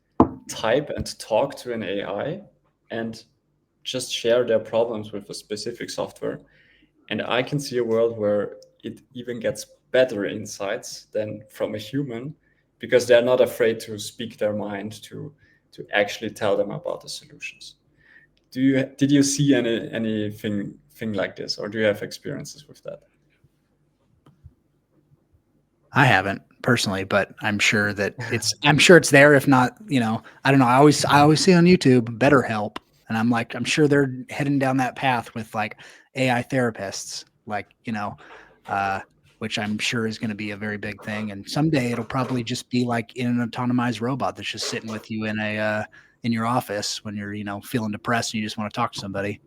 type and talk to an AI and just share their problems with a specific software. And I can see a world where it even gets better insights than from a human, because they're not afraid to speak their mind, to actually tell them about the solutions. Did you see anything like this, or do you have experiences with that? I haven't personally, but I'm sure that I'm sure it's there. If not, I don't know. I always see on YouTube BetterHelp, and I'm sure they're heading down that path with like AI therapists, like, which I'm sure is going to be a very big thing. And someday it'll probably just be like in an autonomized robot that's just sitting with you in your office when you're, feeling depressed and you just want to talk to somebody,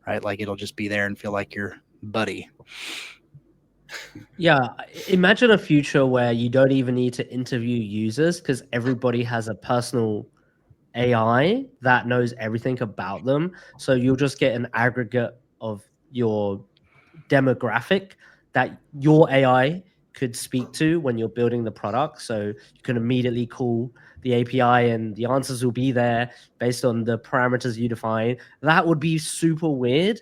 right? Like it'll just be there and feel like your buddy. Yeah, imagine a future where you don't even need to interview users because everybody has a personal AI that knows everything about them. So you'll just get an aggregate of your demographic that your AI could speak to when you're building the product. So you can immediately call the API and the answers will be there based on the parameters you define. That would be super weird.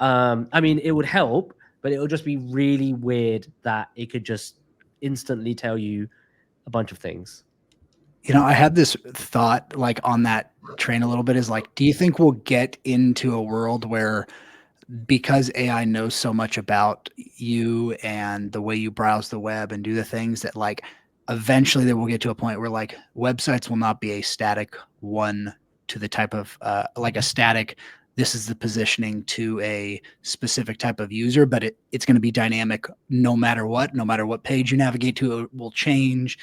I mean, it would help, but it would just be really weird that it could just instantly tell you a bunch of things. I had this thought like on that train a little bit, is like, do you think we'll get into a world where, because AI knows so much about you and the way you browse the web and do the things, that like eventually they will get to a point where like websites will not be a static one to the type of like a static, this is the positioning to a specific type of user, but it's going to be dynamic no matter what page you navigate to, it will change.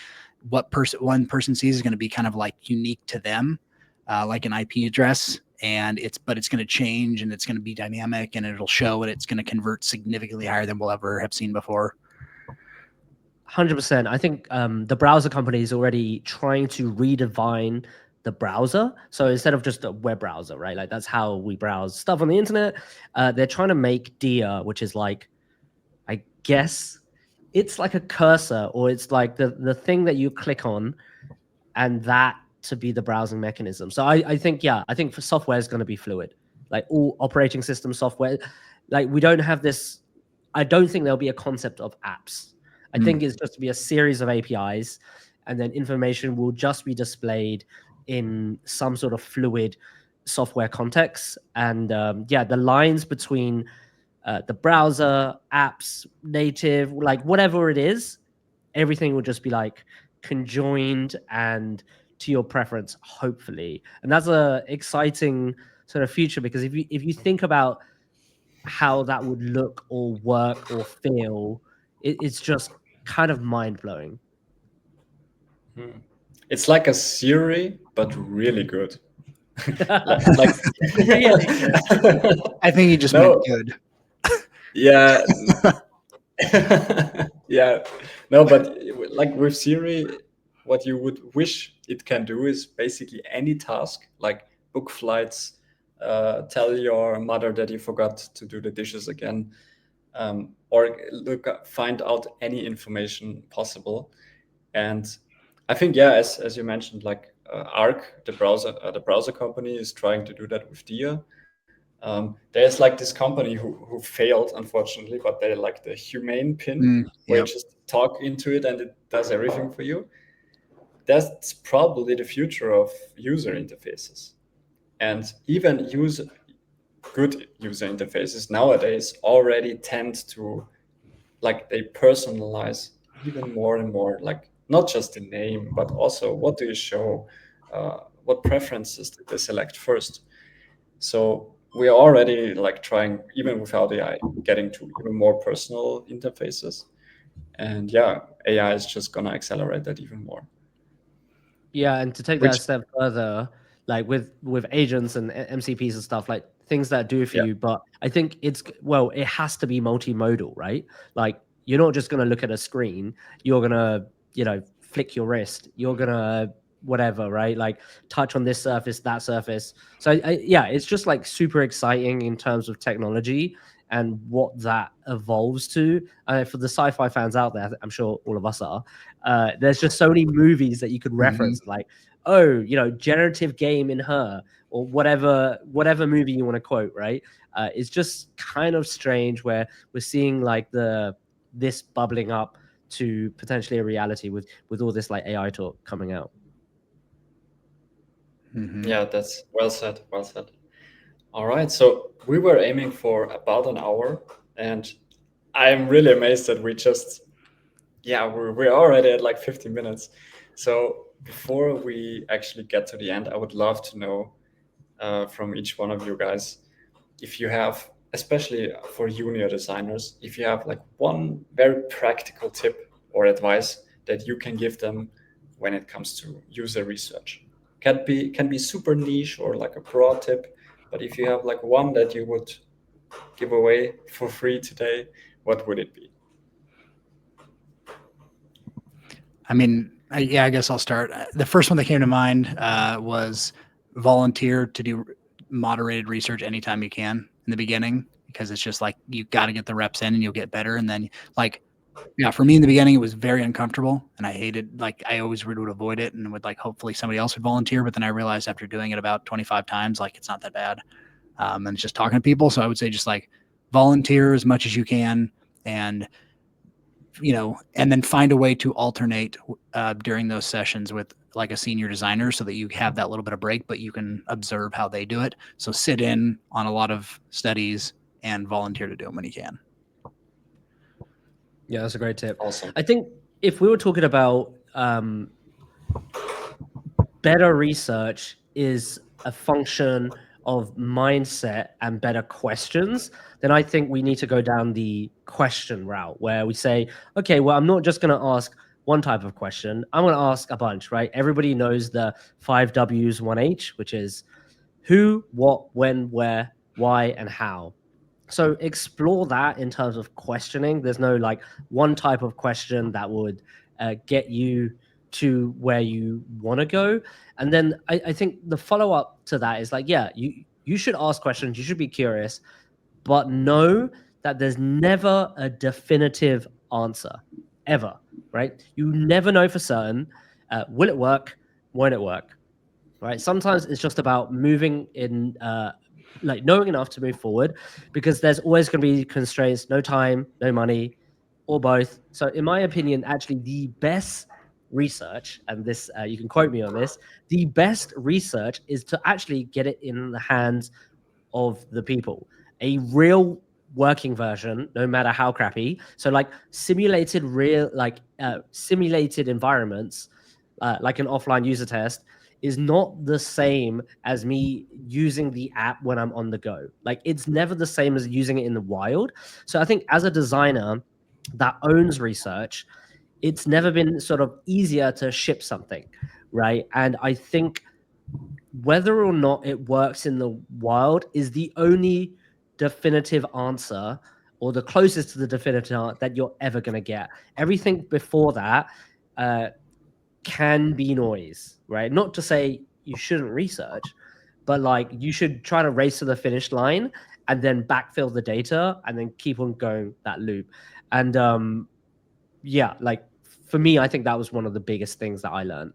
What one person sees is going to be kind of like unique to them, like an IP address, and it's going to change and it's going to be dynamic and it'll show and it's going to convert significantly higher than we'll ever have seen before. 100%. I think the browser company is already trying to redefine the browser. So instead of just a web browser, right? Like that's how we browse stuff on the internet. They're trying to make Dia, which is like, I guess it's like a cursor, or it's like the thing that you click on, and that to be the browsing mechanism. So I think, yeah, I think for software is going to be fluid. Like all operating system software, like we don't have this. I don't think there'll be a concept of apps. I think it's just to be a series of APIs, and then information will just be displayed in some sort of fluid software context. And yeah, the lines between the browser, apps, native, like whatever it is, everything will just be like conjoined and to your preference, hopefully. And that's a exciting sort of future, because if you think about how that would look or work or feel, it's just kind of mind blowing. It's like a Siri, but really good. like Really good. I think you just meant good. Yeah. Yeah. No, but like with Siri, what you would wish it can do is basically any task, like book flights, tell your mother that you forgot to do the dishes again, or find out any information possible. And I think, yeah, as you mentioned, like Arc, the browser company, is trying to do that with Dia. There's like this company who failed, unfortunately, but they're like the humane pin, where you Yep. just talk into it and it does everything for you. That's probably the future of user interfaces. And even good user interfaces nowadays already tend to, like, they personalize even more and more, like not just the name, but also what do you show, what preferences did they select first. So we are already like trying, even without AI, getting to even more personal interfaces. And yeah, AI is just gonna accelerate that even more. Yeah, and to take that a Which, step further, like with agents and MCPs and stuff, like things that do for yeah, you, but I think well, it has to be multimodal, right? Like you're not just gonna look at a screen, you're gonna, flick your wrist, you're gonna whatever, right? Like touch on this surface, that surface. So yeah, it's just like super exciting in terms of technology and what that evolves to. For the sci-fi fans out there, I'm sure all of us are. There's just so many movies that you could reference, like, oh, generative game in Her, or whatever movie you want to quote, right? It's just kind of strange where we're seeing like this bubbling up to potentially a reality with all this like AI talk coming out. yeah, that's well said. Well said. All right, so we were aiming for about an hour, and I'm really amazed that we just, yeah, we're already at like 50 minutes. So before we actually get to the end, I would love to know from each one of you guys, if you have, especially for junior designers, if you have like one very practical tip or advice that you can give them when it comes to user research. Can be super niche or like a broad tip, but if you have like one that you would give away for free today, what would it be? I mean, yeah, I guess I'll start. The first one that came to mind was volunteer to do moderated research anytime you can in the beginning, because it's just like you got to get the reps in and you'll get better. And then, like, yeah, for me in the beginning, it was very uncomfortable and I hated, like, I always would avoid it and would like, hopefully somebody else would volunteer. But then I realized after doing it about 25 times, like, it's not that bad. And it's just talking to people. So I would say just like volunteer as much as you can, and and then find a way to alternate during those sessions with like a senior designer so that you have that little bit of break, but you can observe how they do it. So sit in on a lot of studies and volunteer to do them when you can. Yeah, that's a great tip. Awesome. I think if we were talking about better research is a function of mindset and better questions, then I think we need to go down the question route where we say, okay, well, I'm not just going to ask one type of question. I'm going to ask a bunch, right? Everybody knows the 5 W's, 1 H, which is who, what, when, where, why, and how. So explore that in terms of questioning. There's no like one type of question that would get you to where you want to go. And then I think the follow up to that is like, yeah, you should ask questions, you should be curious, but know that there's never a definitive answer ever, right? You never know for certain. Will it work? Won't it work? Right? Sometimes it's just about moving in, like knowing enough to move forward, because there's always going to be constraints, no time, no money, or both. So, in my opinion, actually, the best research, and this you can quote me on this, the best research is to actually get it in the hands of the people. A real working version, no matter how crappy. So, like simulated real, like simulated environments, like an offline user test, is not the same as me using the app when I'm on the go. Like it's never the same as using it in the wild. So I think as a designer that owns research, it's never been sort of easier to ship something, right? And I think whether or not it works in the wild is the only definitive answer, or the closest to the definitive answer that you're ever going to get. Everything before that can be noise, right? Not to say you shouldn't research, but like you should try to race to the finish line and then backfill the data and then keep on going that loop. And yeah, like for me, I think that was one of the biggest things that I learned.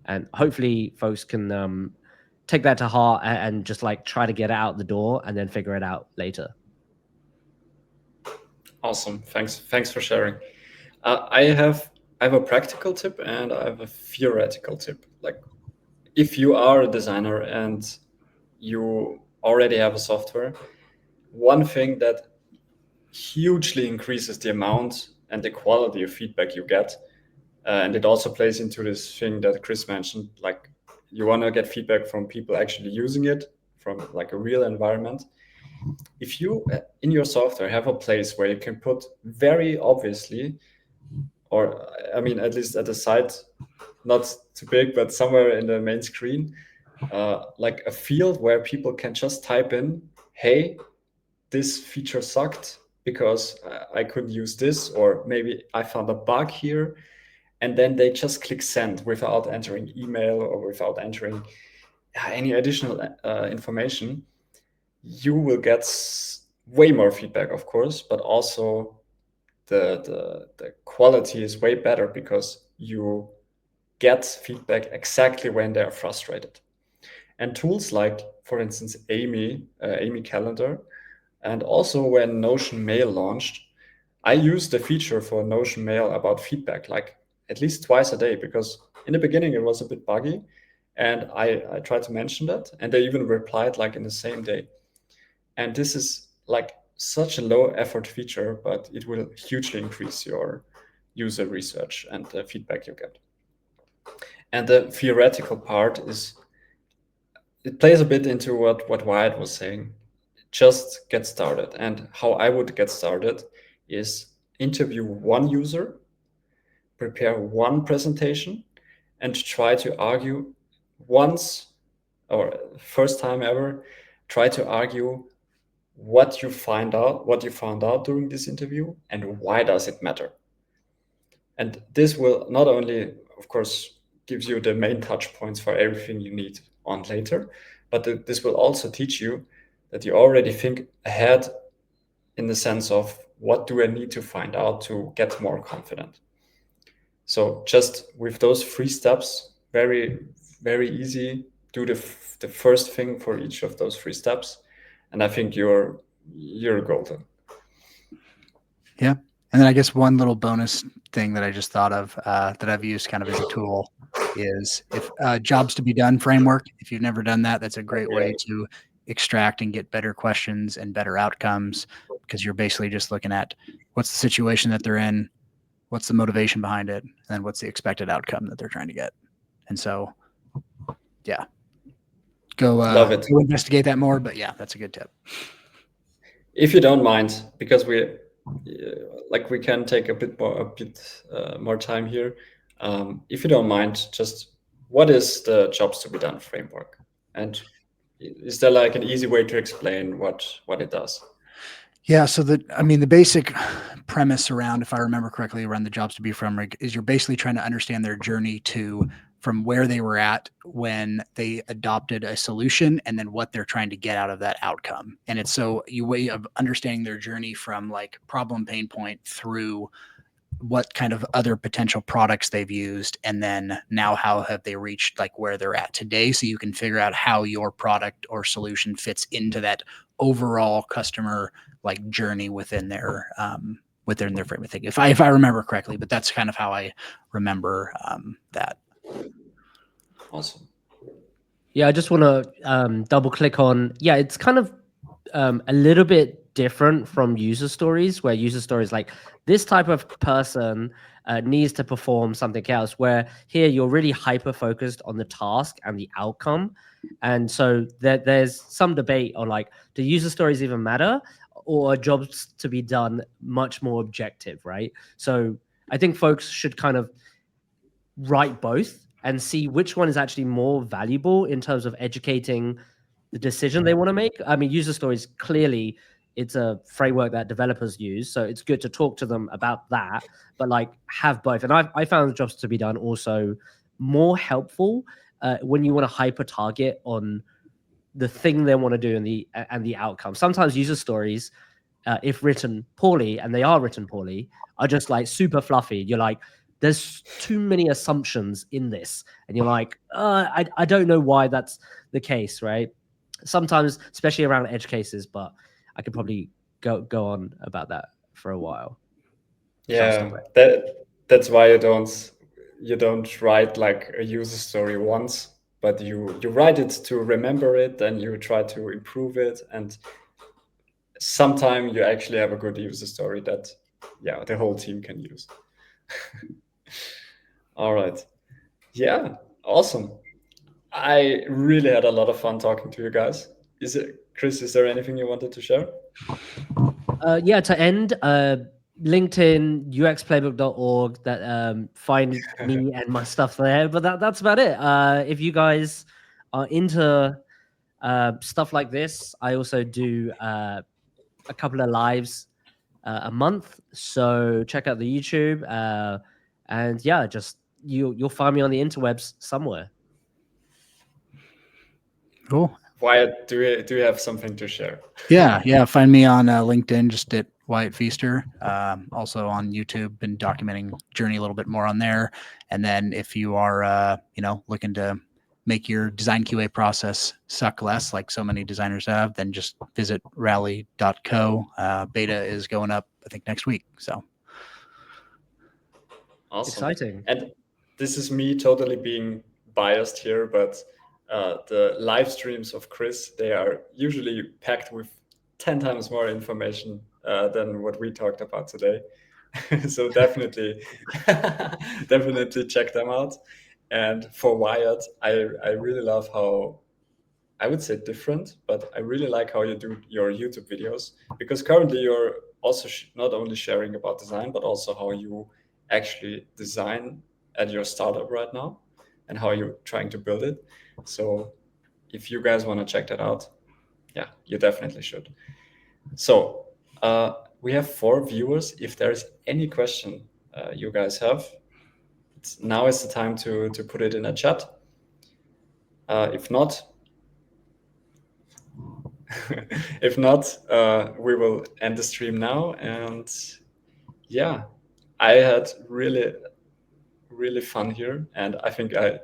And hopefully folks can take that to heart and just like try to get it out the door and then figure it out later. Awesome. Thanks for sharing. I have a practical tip and I have a theoretical tip. Like if you are a designer and you already have a software, one thing that hugely increases the amount and the quality of feedback you get, and it also plays into this thing that Chris mentioned, like you want to get feedback from people actually using it, from like a real environment. If you in your software have a place where you can put very obviously, or I mean at least at the side, not too big, but somewhere in the main screen, like a field where people can just type in, hey, this feature sucked because I couldn't use this, or maybe I found a bug here, and then they just click send without entering email or without entering any additional information, you will get way more feedback, of course, but also the quality is way better because you get feedback exactly when they are frustrated. And tools like, for instance, Amy Calendar, and also when Notion Mail launched, I used the feature for Notion Mail about feedback like at least twice a day, because in the beginning it was a bit buggy, and I tried to mention that, and they even replied like in the same day. And this is like such a low effort feature, but it will hugely increase your user research and the feedback you get. And the theoretical part is, it plays a bit into what Wyatt was saying. Just get started. And how I would get started is interview one user, prepare one presentation, and try to argue once, or first time ever, try to argue what you found out during this interview and why does it matter. And this will not only, of course, gives you the main touch points for everything you need on later, but this will also teach you that you already think ahead in the sense of what do I need to find out to get more confident. So just with those 3 steps, very, very easy, do the first thing for each of those 3 steps. And I think you're golden. Yeah. And then I guess one little bonus thing that I just thought of that I've used kind of as a tool is if jobs to be done framework. If you've never done that, that's a great way to extract and get better questions and better outcomes, because you're basically just looking at what's the situation that they're in, what's the motivation behind it, and what's the expected outcome that they're trying to get. And so, yeah, go investigate that more. But yeah, that's a good tip. If you don't mind, because we can take a bit more time here. If you don't mind, just what is the jobs to be done framework, and is there like an easy way to explain what it does? Yeah, so the basic premise around, if I remember correctly, around the jobs to be framework is you're basically trying to understand their journey from where they were at when they adopted a solution and then what they're trying to get out of that outcome. And it's you way of understanding their journey from like problem pain point through what kind of other potential products they've used, and then now how have they reached like where they're at today, so you can figure out how your product or solution fits into that overall customer like journey within their frame of thinking, if I remember correctly. But that's kind of how I remember that. Awesome. Yeah, I just want to double click on, it's kind of a little bit different from user stories, where user stories like this type of person needs to perform something else, where here you're really hyper focused on the task and the outcome. And so there's some debate on like, do user stories even matter, or are jobs to be done much more objective, right? So I think folks should kind of write both and see which one is actually more valuable in terms of educating the decision they want to make. I mean, user stories, clearly it's a framework that developers use, so it's good to talk to them about that, but like have both. And I found the jobs to be done also more helpful when you want to hyper target on the thing they want to do and the outcome. Sometimes user stories, if written poorly, and they are written poorly, are just like super fluffy. You're like, there's too many assumptions in this, and you're like, I don't know why that's the case, right? Sometimes, especially around edge cases, but I could probably go on about that for a while. Yeah, that's why you don't write like a user story once, but you write it to remember it, and you try to improve it, and sometime you actually have a good user story that the whole team can use. All right. Yeah, awesome. I really had a lot of fun talking to you guys. Chris, is there anything you wanted to share? Yeah, to end, LinkedIn, uxplaybook.org, that find me and my stuff there. But that's about it. If you guys are into stuff like this, I also do a couple of lives a month. So check out the YouTube. And yeah, just you'll find me on the interwebs somewhere. Cool. Wyatt, do you have something to share? Yeah. Find me on LinkedIn, just at Wyatt Feaster. Also on YouTube, been documenting journey a little bit more on there. And then if you are, looking to make your design QA process suck less, like so many designers have, then just visit rally.co. Beta is going up, I think, next week. So Awesome. Exciting. And this is me totally being biased here, but the live streams of Chris, they are usually packed with 10 times more information than what we talked about today. So definitely check them out. And for Wyatt, I really love how, I would say different, but I really like how you do your YouTube videos, because currently you're also not only sharing about design, but also how you actually design at your startup right now and how you're trying to build it. So if you guys want to check that out, yeah, you definitely should. So we have 4 viewers. If there's any question you guys have, now is the time to put it in a chat. If not, we will end the stream now. And yeah, I had really, really fun here, and I think I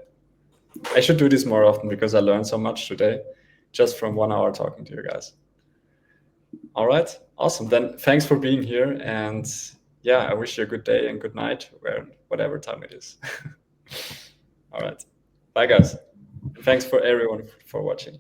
should do this more often, because I learned so much today just from 1 hour talking to you guys. All right, awesome. Then thanks for being here, and yeah, I wish you a good day and good night, whatever time it is. All right, bye guys. Thanks for everyone for watching.